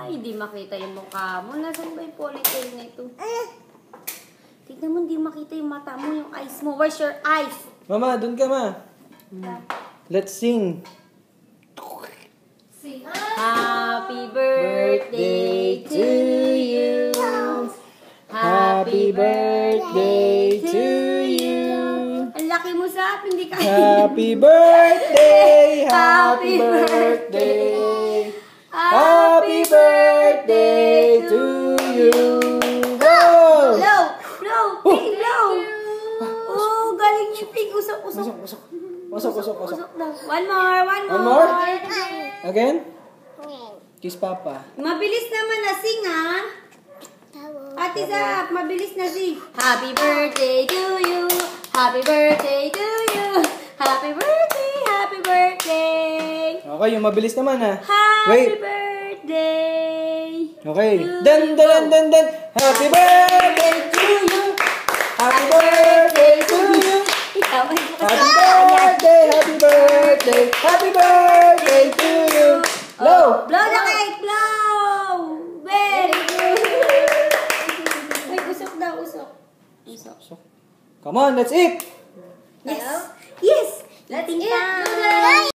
Ay, di makita yung mukha mo. Nasaan ba yung ponytail na ito? Tignan mo, di makita yung mata mo, yung eyes mo. Where's your eyes? Mama, dun ka, ma. Let's sing. Sing. Happy birthday to you. Happy birthday to you. Ang laki mo sa akin, hindi ka. Happy birthday! Happy birthday! Happy birthday to you! Go! Blow! Blow! Pig, blow! Oh, galing ni Pig. Usok, usok. Usok daw. One more, one more. One more? Again? Kiss Papa. Mabilis naman na sing, ha? Ate Zap, mabilis na sing. Happy birthday to you. Happy birthday to you. Happy birthday, happy birthday. Okay, yung mabilis naman, ha? Happy birthday. Okay. Dan. Happy birthday to you. Happy birthday to you. Ikaw ay Happy birthday, happy birthday, happy birthday to you. Blow! Blow na cake, blow! Very good. Ay, usok daw, usok. Usok. Come on, let's eat! Yes. Yes. Let's eat.